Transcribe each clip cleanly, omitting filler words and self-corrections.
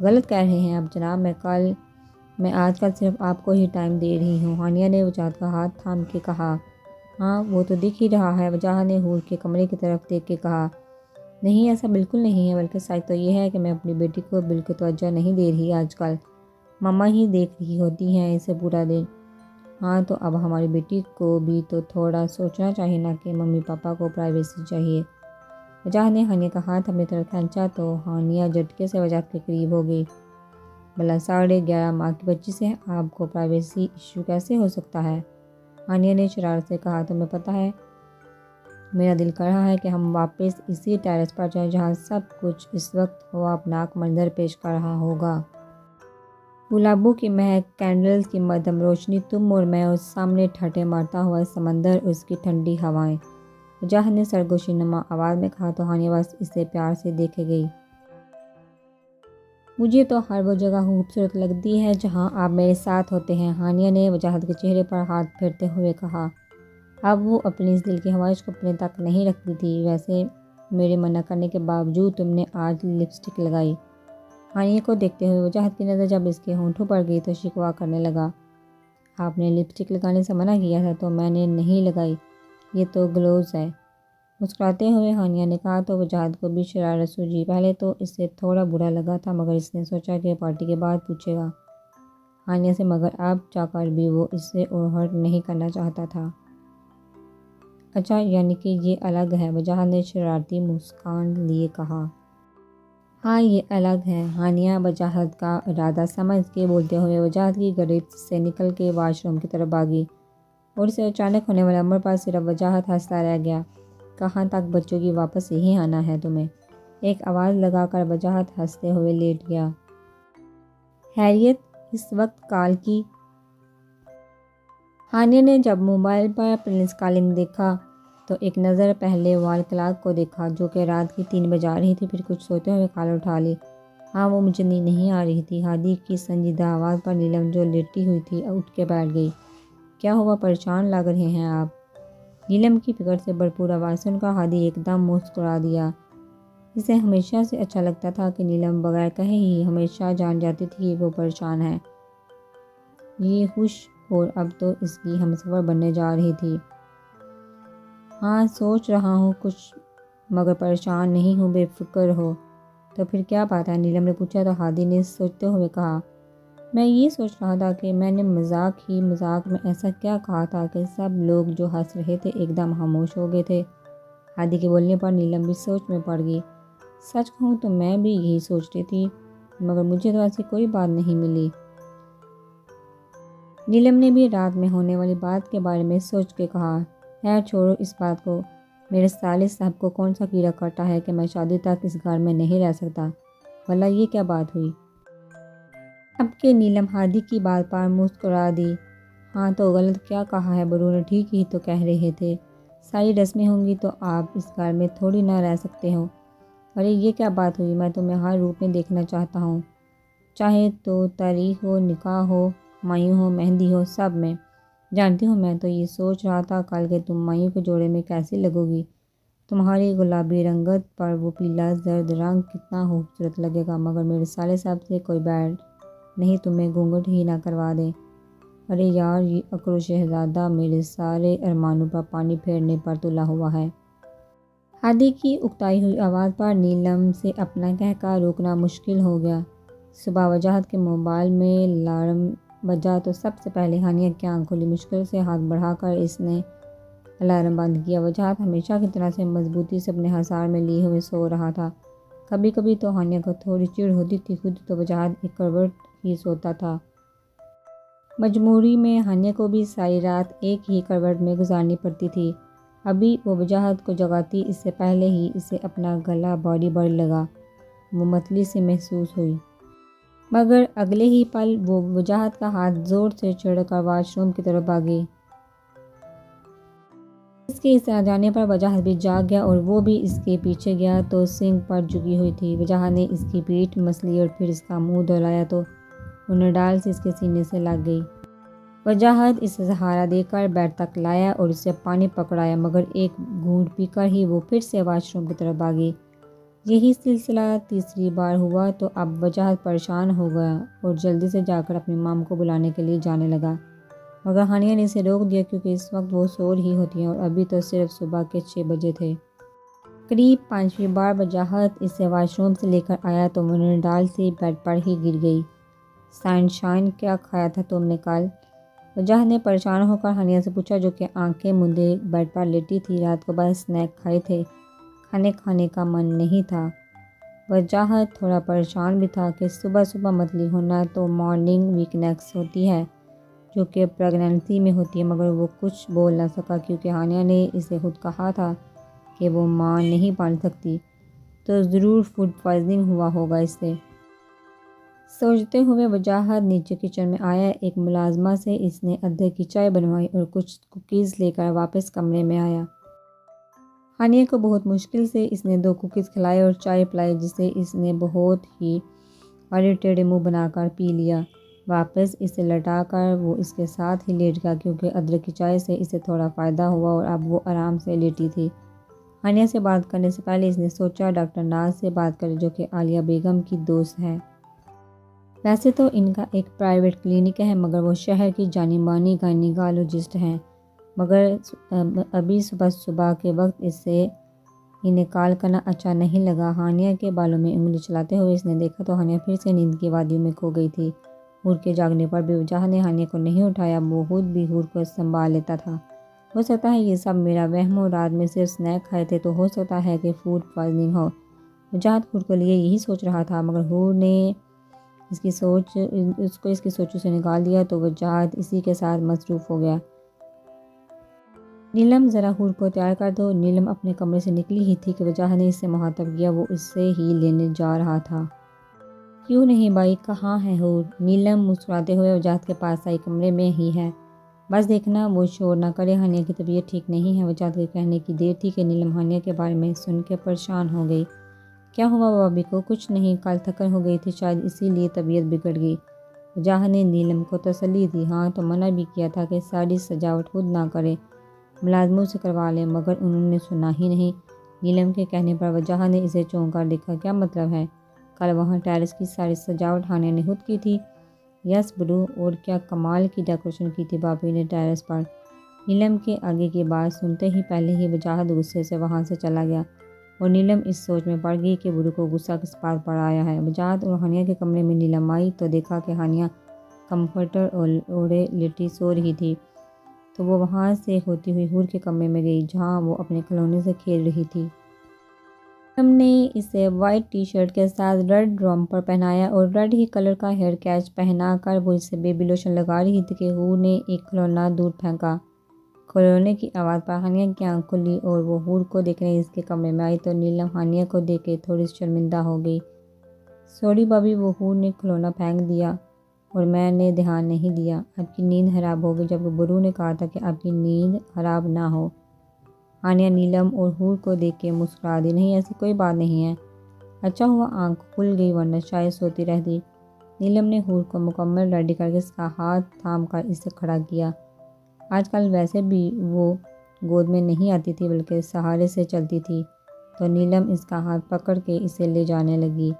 غلط کہہ رہے ہیں آپ جناب، میں آج کل صرف آپ کو ہی ٹائم دے رہی ہوں، ہانیہ نے وجاہت کا ہاتھ تھام کے کہا۔ ہاں وہ تو دکھ ہی رہا ہے، وجاہت نے حور کے کمرے کی طرف دیکھ کے کہا۔ نہیں ایسا بالکل نہیں ہے، بلکہ سچ تو یہ ہے کہ میں اپنی بیٹی کو بالکل توجہ نہیں دے رہی آج کل، ماما ہی دیکھ رہی ہوتی ہیں اسے پورا دن۔ ہاں تو اب ہماری بیٹی کو بھی تو تھوڑا سوچنا چاہیے نا کہ ممی پاپا کو پرائیویسی چاہیے۔ وجاہت نے ہانیہ کا ہاتھ اپنی طرف کھینچا تو ہانیہ جھٹکے سے وجاہت کے قریب ہو گئی۔ بھلا 11.5 ماہ کی بچی سے آپ کو پرائیویسی ایشو کیسے ہو سکتا ہے؟ ہانیہ نے شرارت سے کہا۔ تمہیں پتہ ہے میرا دل کر رہا ہے کہ ہم واپس اسی ٹیرس پر جائیں جہاں سب کچھ اس وقت خوابناک منظر پیش کر رہا ہوگا۔ گلابوں کی مہک، کینڈلز کی مدھم روشنی، تم اور میں، اس سامنے ٹھاٹھے مارتا ہوا سمندر، اس کی ٹھنڈی ہوائیں۔ وجاہت نے سرگوشی نما آواز میں کہا تو ہانیہ بس اسے پیار سے دیکھے گئی۔ مجھے تو ہر وہ جگہ خوبصورت لگتی ہے جہاں آپ میرے ساتھ ہوتے ہیں، ہانیہ نے وجاہت کے چہرے پر ہاتھ پھیرتے ہوئے کہا۔ اب وہ اپنی اس دل کی خواہش کو اپنے تک نہیں رکھتی تھی۔ ویسے میرے منع کرنے کے باوجود تم نے آج لپسٹک لگائی۔ ہانیہ کو دیکھتے ہوئے وجاہت کی نظر جب اس کے ہونٹوں پر گئی تو شکوہ کرنے لگا۔ آپ نے لپسٹک لگانے سے منع کیا تھا تو میں نے نہیں لگائی، یہ تو گلوز ہے۔ مسکراتے ہوئے ہانیہ نے کہا تو وجاہت کو بھی شرارت سوجھی۔ پہلے تو اسے تھوڑا برا لگا تھا مگر اس نے سوچا کہ پارٹی کے بعد پوچھے گا ہانیہ سے، مگر اب جا کر بھی وہ اس سے اور ہرٹ نہیں کرنا چاہتا تھا۔ اچھا یعنی کہ یہ الگ ہے، وجاہت نے شرارتی مسکان لیے کہا۔ ہاں یہ الگ ہے، ہانیہ وجاہت کا ارادہ سمجھ کے بولتے ہوئے وجاہت کی گرفت سے نکل کے واش روم کی طرف بھاگی اور اسے اچانک ہونے والے امر پر صرف وجاہت ہنستا رہ گیا۔ کہاں تک بچوں کی واپس یہی آنا ہے تمہیں؟ ایک آواز لگا کر وجاہت ہنستے ہوئے لیٹ گیا۔ خیریت اس وقت کال کی؟ ہانیہ نے جب موبائل پر پرنس کالنگ دیکھا تو ایک نظر پہلے وال کلاک کو دیکھا جو کہ رات کی 3 بجا رہی تھی، پھر کچھ سوتے ہوئے کال اٹھا لی۔ ہاں وہ مجھے نیند نہیں آ رہی تھی، ہادی کی سنجیدہ آواز پر نیلم جو لیٹی ہوئی تھی اٹھ کے بیٹھ گئی۔ کیا ہوا، پریشان لگ رہے ہیں آپ؟ نیلم کی فکر سے بھرپور آواز سن کر ہادی ایک دم مسکرا دیا۔ اسے ہمیشہ سے اچھا لگتا تھا کہ نیلم بغیر کہے ہی ہمیشہ جان جاتی تھی کہ وہ پریشان ہے۔ یہ خوش اور اب تو اس کی ہمسفر بننے جا رہی تھی۔ ہاں سوچ رہا ہوں کچھ، مگر پریشان نہیں ہوں، بے فکر ہو تو پھر کیا بات ہے؟ نیلم نے پوچھا تو ہادی نے سوچتے ہوئے کہا، میں یہ سوچ رہا تھا کہ میں نے مذاق میں ایسا کیا کہا تھا کہ سب لوگ جو ہنس رہے تھے ایک دم خاموش ہو گئے تھے۔ ہادی کے بولنے پر نیلم بھی سوچ میں پڑ گئی۔ سچ کہوں تو میں بھی یہی سوچ رہی تھی مگر مجھے تو ایسی کوئی بات نہیں ملی۔ نیلم نے بھی رات میں ہونے والی بات کے بارے میں سوچ کے کہا، خیر چھوڑو اس بات کو، میرے سالس صاحب کو کون سا کیڑا کاٹا ہے کہ میں شادی تک اس گھر میں نہیں رہ سکتا؟ بھلا یہ کیا بات ہوئی؟ اب کہ نیلم ہادی کی بات پر مسکرا دی۔ ہاں تو غلط کیا کہا ہے، برو نے ٹھیک ہی تو کہہ رہے تھے، ساری رسمیں ہوں گی تو آپ اس گھر میں تھوڑی نہ رہ سکتے ہو۔ ارے یہ کیا بات ہوئی، میں تمہیں ہر روپ میں دیکھنا چاہتا ہوں، چاہے تو تاریخ ہو، نکاح ہو، مایوں ہو، مہندی ہو، سب میں۔ جانتی ہوں میں تو یہ سوچ رہا تھا کل کہ تم مایوں کے جوڑے میں کیسی لگو گی، تمہاری گلابی رنگت پر وہ پیلا زرد رنگ کتنا خوبصورت لگے گا، مگر میرے سالس صاحب سے کوئی بیڈ نہیں تمہیں گھونگھٹ ہی نہ کروا دے۔ ارے یار یہ اکرو شہزادہ میرے سارے ارمانوں پر پانی پھیرنے پر تلا ہوا ہے۔ ہادی کی اکتائی ہوئی آواز پر نیلم سے اپنا کہکا روکنا مشکل ہو گیا۔ صبح وجاہت کے موبائل میں الارم بجا تو سب سے پہلے ہانیہ کی آنکھ کھلی۔ مشکل سے ہاتھ بڑھا کر اس نے الارم بند کیا۔ وجاہت ہمیشہ کی طرح سے مضبوطی سے اپنے ہثار میں لیے ہوئے سو رہا تھا۔ کبھی کبھی تو ہانیہ کو تھوڑی چڑ ہوتی تھی، خود تو وجاہت ایک کروٹ ہی سوتا تھا۔ مجبوری میں ہانیہ کو بھی ساری رات ایک ہی کروٹ میں گزارنی پڑتی تھی۔ ابھی وہ وجاہت کو جگاتی اس سے پہلے ہی اسے اپنا گلا بھاری بھاری لگا، وہ متلی سی محسوس ہوئی۔ مگر اگلے ہی پل وہ وجاہت کا ہاتھ زور سے چھڑ کر واش روم کی طرف بھاگی۔ اس کے اس طرح جانے پر وجاہت بھی جاگ گیا اور وہ بھی اس کے پیچھے گیا تو سنک پر جھکی ہوئی تھی۔ وجاہت نے اس کی پیٹھ مسلی اور پھر اس کا منہ دہلایا تو وہ نڈال سے اس کے سینے سے لگ گئی۔ وجاہت اسے سہارا دے کر بیڈ تک لایا اور اسے پانی پکڑایا، مگر ایک گھونٹ پی کر ہی وہ پھر سے واش روم کی طرف بھاگی۔ یہی سلسلہ تیسری بار ہوا تو اب وجاہت پریشان ہو گیا اور جلدی سے جا کر اپنی مام کو بلانے کے لیے جانے لگا، مگر ہانیہ نے اسے روک دیا کیونکہ اس وقت وہ سو رہی ہوتی ہیں اور ابھی تو صرف صبح کے 6 بجے تھے۔ قریب 5ویں بار وجاہت اسے واش روم سے لے کر آیا تو وہ نڈال سی بیڈ پر ہی گر گئی۔ سنشائن، کیا کھایا تھا تم نے کل؟ وجاہت نے پریشان ہو کر ہانیہ سے پوچھا، جو کہ آنکھیں مندے بیڈ پر لیٹی تھی۔ رات کو بس اسنیک کھائے تھے، کھانے کا من نہیں تھا۔ وجاہت تھوڑا پریشان بھی تھا کہ صبح صبح متلی ہونا تو مارننگ ویکنیس ہوتی ہے جو کہ پریگننسی میں ہوتی ہے، مگر وہ کچھ بول نہ سکا کیونکہ ہانیہ نے اسے خود کہا تھا کہ وہ ماں نہیں بن سکتی، تو ضرور فوڈ پوائزننگ ہوا ہوگا اس سے۔ سوچتے ہوئے وجاہت نیچے کچن میں آیا۔ ایک ملازمہ سے اس نے ادرک کی چائے بنوائی اور کچھ کوکیز لے کر واپس کمرے میں آیا۔ ہانیہ کو بہت مشکل سے اس نے 2 کوکیز کھلائے اور چائے پلائی، جسے اس نے بہت ہی آڑے ٹیڑھے منہ بنا کر پی لیا۔ واپس اسے لٹا کر وہ اس کے ساتھ ہی لیٹ گیا کیونکہ ادرک کی چائے سے اسے تھوڑا فائدہ ہوا اور اب وہ آرام سے لیٹی تھی۔ ہانیہ سے بات کرنے سے پہلے اس نے سوچا ڈاکٹر ناز سے بات کرے، جو کہ عالیہ بیگم کی دوست ہے۔ ویسے تو ان کا ایک پرائیویٹ کلینک ہے، مگر وہ شہر کی جانی مانی گائنیکالوجسٹ ہیں، مگر ابھی صبح کے وقت اسے انہیں کال کرنا اچھا نہیں لگا۔ ہانیہ کے بالوں میں انگلی چلاتے ہوئے اس نے دیکھا تو ہانیہ پھر سے نیند کی وادیوں میں کھو گئی تھی۔ حور کے جاگنے پر بھی وجاہت نے ہانیہ کو نہیں اٹھایا، وہ خود بھی حور کو سنبھال لیتا تھا۔ ہو سکتا ہے یہ سب میرا وہم ہو، رات میں صرف اسنیک کھائے تھے تو ہو سکتا ہے کہ فوڈ پوائزننگ ہو۔ وجاہت حور کے لیے یہی سوچ رہا تھا، مگر حور نے اس کی سوچوں سے نکال دیا تو وجاہت اسی کے ساتھ مصروف ہو گیا۔ نیلم، ذرا حور کو تیار کر دو۔ نیلم اپنے کمرے سے نکلی ہی تھی کہ وجاہت نے اس سے مخاطب کیا، وہ اس سے ہی لینے جا رہا تھا۔ کیوں نہیں بھائی، کہاں ہے حور؟ نیلم مسکراتے ہوئے وجاہت کے پاس آئی، کمرے میں ہی ہے، بس دیکھنا وہ شور نہ کرے، ہانیہ کی طبیعت ٹھیک نہیں ہے۔ وجاہت کے کہنے کی دیر تھی کہ نیلم ہانیہ کے بارے میں سن کے پریشان ہو گئی۔ کیا ہوا بھابھی کو؟ کچھ نہیں، کل تھکن ہو گئی تھی شاید، اسی لیے طبیعت بگڑ گئی۔ وجاہت نے نیلم کو تسلی دی۔ ہاں تو منع بھی کیا تھا کہ ساری سجاوٹ خود نہ کرے، ملازموں سے کروا لیں، مگر انہوں نے سنا ہی نہیں۔ نیلم کے کہنے پر وجاہت نے اسے چونک کر دیکھا۔ کیا مطلب ہے؟ کل وہاں ٹیرس کی ساری سجاوٹ ہانیہ نے خود کی تھی؟ یس برو، اور کیا کمال کی ڈیکوریشن کی تھی بھابھی نے ٹیرس پر۔ نیلم کے آگے کی بات سنتے ہی پہلے ہی وجاہت غصے سے وہاں سے چلا گیا اور نیلم اس سوچ میں پڑ گئی کہ برو کو غصہ کس بات پر آیا ہے۔ وجاہت اور ہانیہ کے کمرے میں نیلم آئی تو دیکھا کہ ہانیہ کمفرٹر اوڑھے لیٹی سو رہی تھی، تو وہ وہاں سے ہوتی ہوئی حور کے کمرے میں گئی جہاں وہ اپنے کھلونے سے کھیل رہی تھی۔ ہم نے اسے وائٹ ٹی شرٹ کے ساتھ ریڈ رومپر پہنایا اور ریڈ ہی کلر کا ہیئر کیچ پہنا کر وہ اسے بیبی لوشن لگا رہی تھی کہ حور نے ایک کھلونا دور پھینکا۔ کھلونے کی آواز پر ہانیہ کی آنکھ کھلی اور وہ حور کو دیکھنے اس کے کمرے میں آئی تو نیلم ہانیہ کو دیکھ کے تھوڑی شرمندہ ہو گئی۔ سوری بھابھی، وہ حور نے کھلونا پھینک دیا اور میں نے دھیان نہیں دیا۔ آپ کی نیند خراب ہوگی، جبکہ برو نے کہا تھا کہ آپ کی نیند خراب نہ ہو۔ ہانیہ نیلم اور حور کو دیکھ کے مسکرا دی۔ نہیں، ایسی کوئی بات نہیں ہے، اچھا ہوا آنکھ کھل گئی ورنہ شاید سوتی رہتی۔ نیلم نے حور کو مکمل ریڈی کر کے اس کا ہاتھ تھام کر اسے کھڑا کیا۔ آج کل ویسے بھی وہ گود میں نہیں آتی تھی بلکہ سہارے سے چلتی تھی، تو نیلم اس کا ہاتھ پکڑ کے اسے لے جانے لگی۔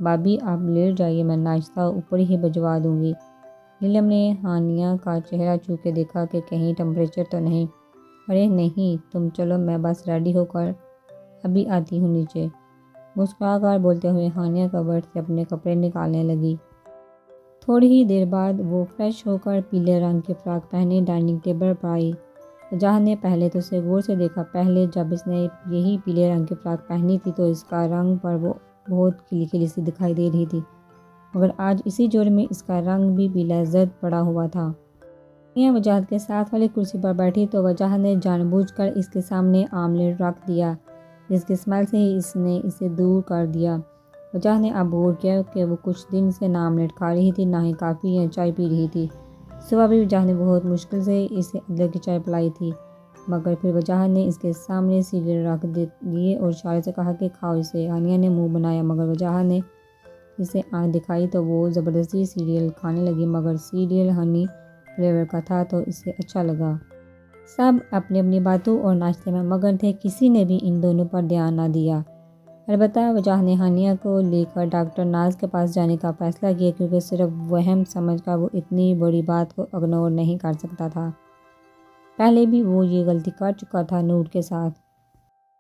بھابھی آپ لیٹ جائیے، میں ناشتہ اوپر ہی بھجوا دوں گی۔ نیلم نے ہانیہ کا چہرہ چھو کے دیکھا کہ کہیں ٹمپریچر تو نہیں۔ ارے نہیں، تم چلو، میں بس ریڈی ہو کر ابھی آتی ہوں نیچے۔ مسکرا کر بولتے ہوئے ہانیہ کبرڈ سے اپنے کپڑے نکالنے لگی۔ تھوڑی ہی دیر بعد وہ فریش ہو کر پیلے رنگ کی فراک پہنے ڈائننگ ٹیبل پر آئی۔ وجاہت نے پہلے تو اسے غور سے دیکھا۔ پہلے جب اس نے یہی پیلے رنگ کی فراک پہنی تھی تو اس کا رنگ پر وہ بہت کھلی کھلی سی دکھائی دے رہی تھی، مگر آج اسی جوڑے میں اس کا رنگ بھی پیلا زرد پڑا ہوا تھا۔ ہانیہ وجاہت کے ساتھ والی کرسی پر بیٹھی تو وجاہت نے جان بوجھ کر اس کے سامنے آملیٹ رکھ دیا، جس کی اسمیل سے ہی اس نے اسے دور کر دیا۔ وجاہت نے اب غور کیا کہ وہ کچھ دن سے نہ آملیٹ کھا رہی تھی نہ ہی کافی یا چائے پی رہی تھی۔ صبح بھی وجاہت نے بہت مشکل سے اسے ادرک کی چائے پلائی تھی، مگر پھر وجاہت نے اس کے سامنے سیریل رکھ دیے اور اشارے سے کہا کہ کھاؤ اسے۔ ہانیہ نے منہ بنایا مگر وجاہت نے اسے آنکھ دکھائی تو وہ زبردستی سیریل کھانے لگی، مگر سیریل ہنی فلیور کا تھا تو اسے اچھا لگا۔ سب اپنی اپنی باتوں اور ناشتے میں مگن تھے، کسی نے بھی ان دونوں پر دھیان نہ دیا۔ البتہ وجاہ نے ہانیہ کو لے کر ڈاکٹر ناز کے پاس جانے کا فیصلہ کیا کیونکہ صرف وہم سمجھ کر وہ اتنی بڑی بات کو اگنور نہیں کر سکتا تھا۔ پہلے بھی وہ یہ غلطی کر چکا تھا نور کے ساتھ۔